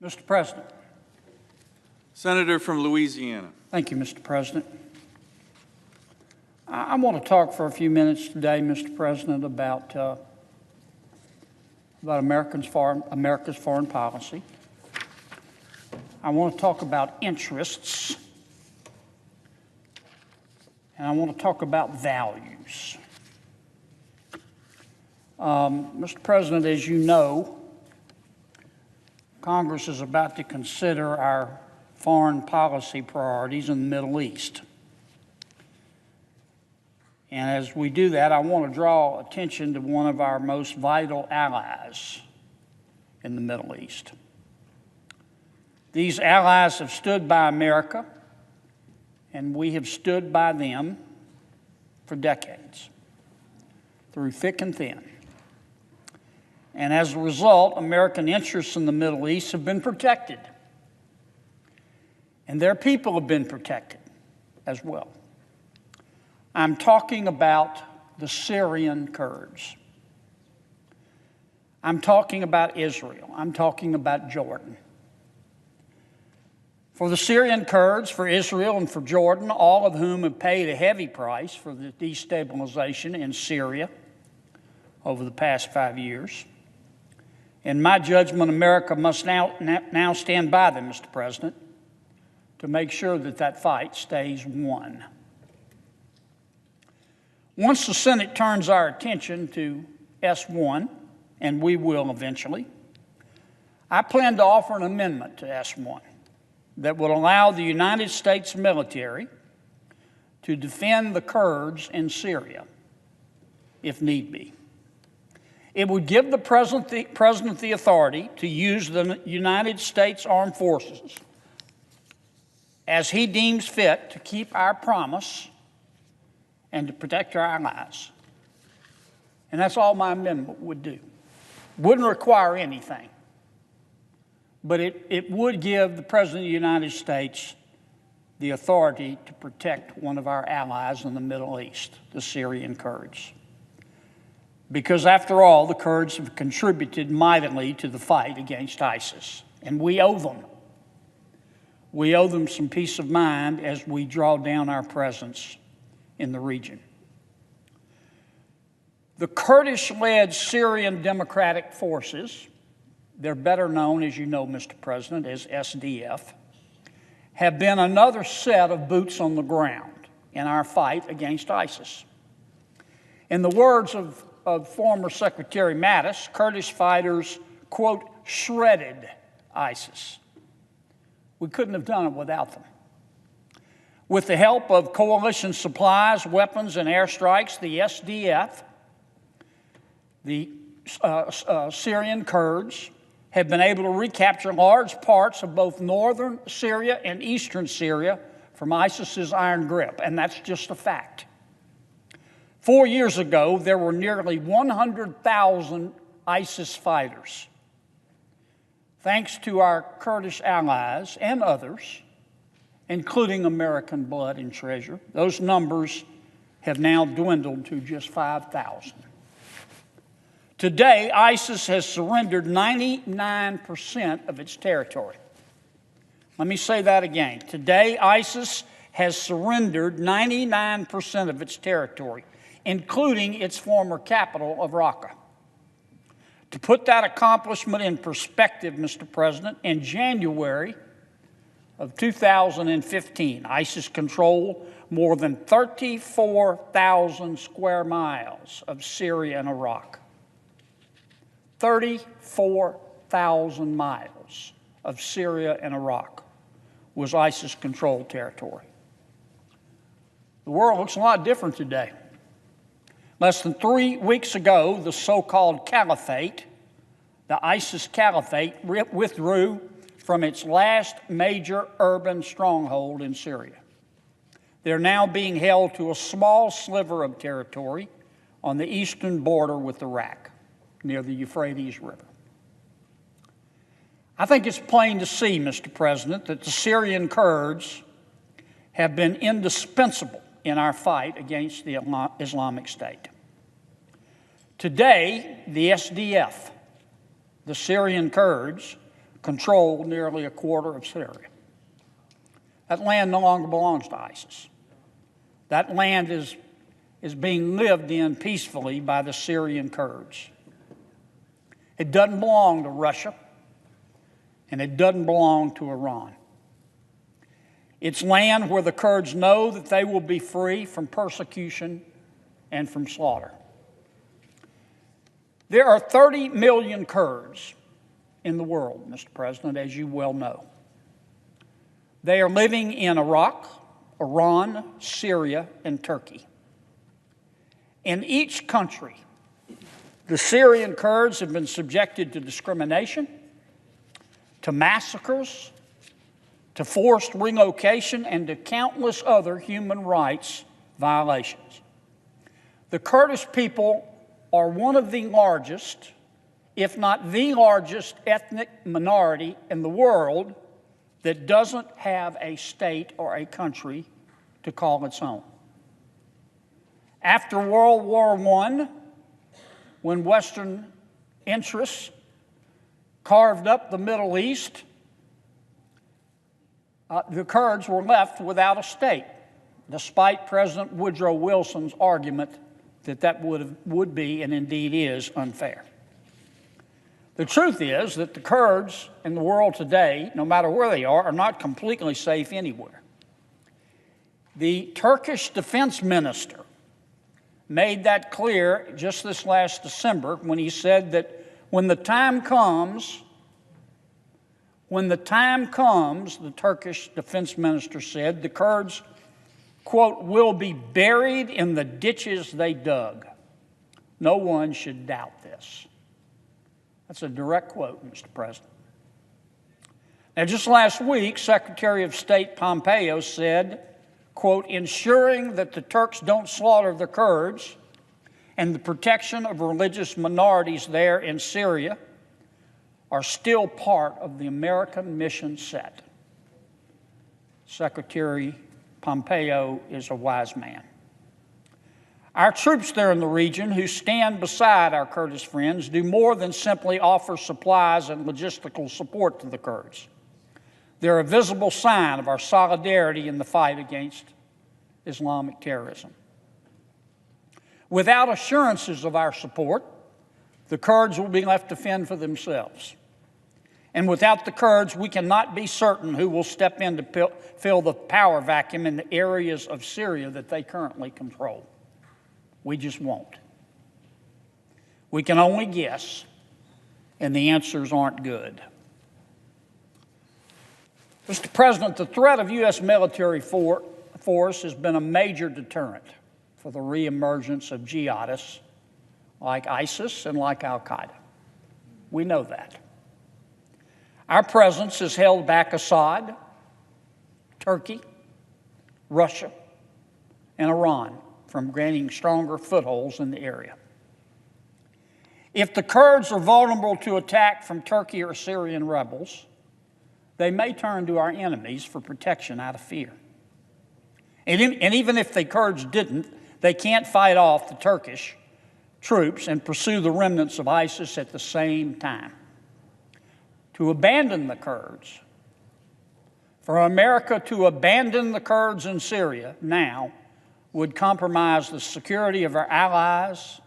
Mr. President. Senator from Louisiana. Thank you, Mr. President. I want to talk for a few minutes today, Mr. President, about America's foreign policy. I want to talk about interests, and I want to talk about values. Mr. President, as you know, Congress is about to consider our foreign policy priorities in the Middle East. And as we do that, I want to draw attention to one of our most vital allies in the Middle East. These allies have stood by America, and we have stood by them for decades, through thick and thin. And as a result, American interests in the Middle East have been protected. And their people have been protected as well. I'm talking about the Syrian Kurds. I'm talking about Israel. I'm talking about Jordan. For the Syrian Kurds, for Israel, and for Jordan, all of whom have paid a heavy price for the destabilization in Syria over the past 5 years. In my judgment, America must now stand by them, Mr. President, to make sure that that fight stays won. Once the Senate turns our attention to S1, and we will eventually, I plan to offer an amendment to S1 that will allow the United States military to defend the Kurds in Syria, if need be. It would give the President the authority to use the United States Armed Forces as he deems fit to keep our promise and to protect our allies. And that's all my amendment would do. Wouldn't require anything, but it would give the President of the United States the authority to protect one of our allies in the Middle East, the Syrian Kurds. Because after all, the Kurds have contributed mightily to the fight against ISIS, and we owe them. We owe them some peace of mind as we draw down our presence in the region. The Kurdish-led Syrian Democratic Forces, they're better known, as you know, Mr. President, as SDF, have been another set of boots on the ground in our fight against ISIS. In the words of former Secretary Mattis, Kurdish fighters, quote, shredded ISIS. We couldn't have done it without them. With the help of coalition supplies, weapons, and airstrikes, the SDF, the Syrian Kurds, have been able to recapture large parts of both northern Syria and eastern Syria from ISIS's iron grip, and that's just a fact. 4 years ago, there were nearly 100,000 ISIS fighters. Thanks to our Kurdish allies and others, including American blood and treasure, those numbers have now dwindled to just 5,000. Today, ISIS has surrendered 99% of its territory. Let me say that again. Today, ISIS has surrendered 99% of its territory, including its former capital of Raqqa. To put that accomplishment in perspective, Mr. President, in January of 2015, ISIS controlled more than 34,000 square miles of Syria and Iraq. 34,000 miles of Syria and Iraq was ISIS-controlled territory. The world looks a lot different today. Less than 3 weeks ago, the so-called caliphate, the ISIS caliphate, withdrew from its last major urban stronghold in Syria. They're now being held to a small sliver of territory on the eastern border with Iraq, near the Euphrates River. I think it's plain to see, Mr. President, that the Syrian Kurds have been indispensable in our fight against the Islamic State. Today, the SDF, the Syrian Kurds, control nearly a quarter of Syria. That land no longer belongs to ISIS. That land is being lived in peacefully by the Syrian Kurds. It doesn't belong to Russia, and it doesn't belong to Iran. It's land where the Kurds know that they will be free from persecution and from slaughter. There are 30 million Kurds in the world, Mr. President, as you well know. They are living in Iraq, Iran, Syria, and Turkey. In each country, the Syrian Kurds have been subjected to discrimination, to massacres, to forced relocation, and to countless other human rights violations. The Kurdish people are one of the largest, if not the largest, ethnic minority in the world that doesn't have a state or a country to call its own. After World War I, when Western interests carved up the Middle East, the Kurds were left without a state, despite President Woodrow Wilson's argument that would be, and indeed is, unfair. The truth is that the Kurds in the world today, no matter where they are not completely safe anywhere. The Turkish defense minister made that clear just this last December when he said that when the time comes, the Turkish defense minister said, the Kurds, quote, will be buried in the ditches they dug. No one should doubt this. That's a direct quote, Mr. President. Now, just last week, Secretary of State Pompeo said, quote, ensuring that the Turks don't slaughter the Kurds and the protection of religious minorities there in Syria are still part of the American mission set. Secretary Pompeo is a wise man. Our troops there in the region who stand beside our Kurdish friends do more than simply offer supplies and logistical support to the Kurds. They're a visible sign of our solidarity in the fight against Islamic terrorism. Without assurances of our support, the Kurds will be left to fend for themselves. And without the Kurds, we cannot be certain who will step in to fill the power vacuum in the areas of Syria that they currently control. We just won't. We can only guess, and the answers aren't good. Mr. President, the threat of U.S. military force has been a major deterrent for the reemergence of jihadists like ISIS and like al-Qaeda. We know that. Our presence has held back Assad, Turkey, Russia, and Iran from gaining stronger footholds in the area. If the Kurds are vulnerable to attack from Turkey or Syrian rebels, they may turn to our enemies for protection out of fear. And even if the Kurds didn't, they can't fight off the Turkish troops and pursue the remnants of ISIS at the same time. To abandon the Kurds, for America to abandon the Kurds in Syria now would compromise the security of our allies,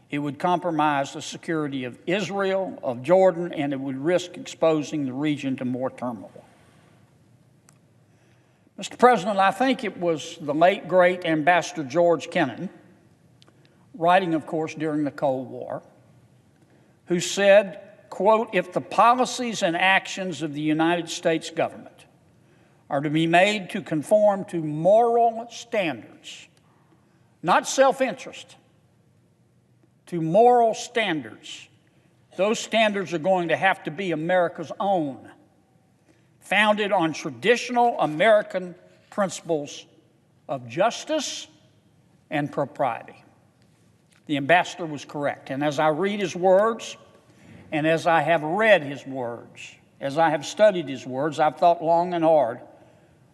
it would compromise the security of Israel, of Jordan, and it would risk exposing the region to more turmoil. Mr. President, I think it was the late, great Ambassador George Kennan, writing, of course, during the Cold War, who said, quote, if the policies and actions of the United States government are to be made to conform to moral standards, not self-interest, to moral standards, those standards are going to have to be America's own, founded on traditional American principles of justice and propriety. The ambassador was correct. And as I read his words, and as I have read his words, as I have studied his words, I've thought long and hard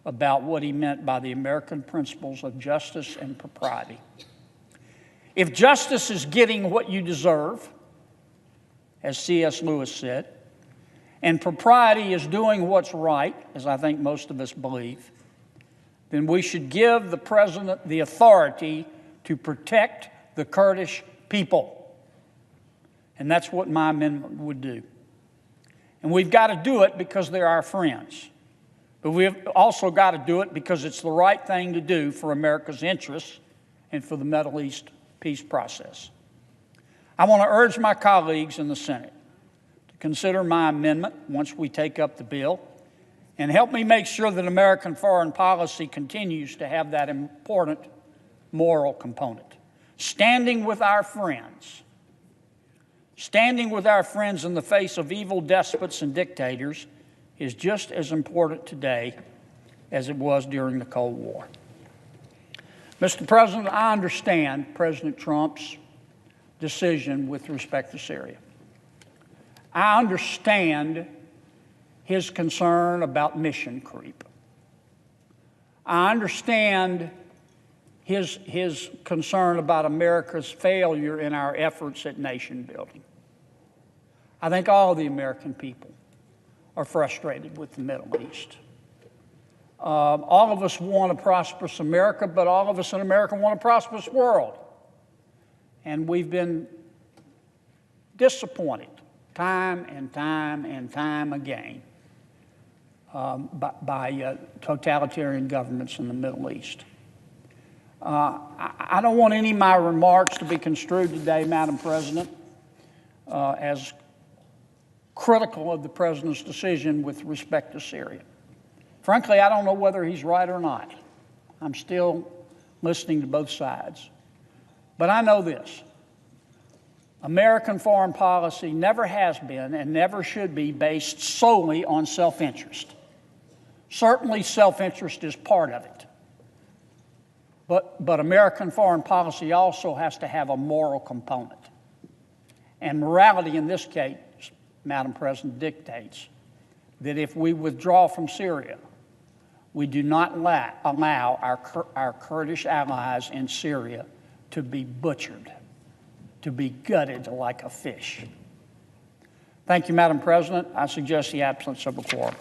about what he meant by the American principles of justice and propriety. If justice is getting what you deserve, as C.S. Lewis said, and propriety is doing what's right, as I think most of us believe, then we should give the President the authority to protect the Kurdish people. And that's what my amendment would do. And we've got to do it because they're our friends. But we've also got to do it because it's the right thing to do for America's interests and for the Middle East peace process. I want to urge my colleagues in the Senate to consider my amendment once we take up the bill and help me make sure that American foreign policy continues to have that important moral component. Standing with our friends in the face of evil despots and dictators is just as important today as it was during the Cold War. Mr. President, I understand President Trump's decision with respect to Syria. I understand his concern about mission creep. I understand his concern about America's failure in our efforts at nation building. I think all the American people are frustrated with the Middle East. All of us want a prosperous America, but all of us in America want a prosperous world. And we've been disappointed time and time and time again by totalitarian governments in the Middle East. I don't want any of my remarks to be construed today, Madam President, as critical of the President's decision with respect to Syria. Frankly, I don't know whether he's right or not. I'm still listening to both sides. But I know this. American foreign policy never has been and never should be based solely on self-interest. Certainly self-interest is part of it. But American foreign policy also has to have a moral component. And morality in this case, Madam President, dictates that if we withdraw from Syria, we do not allow our Kurdish allies in Syria to be butchered, to be gutted like a fish. Thank you, Madam President. I suggest the absence of a quorum.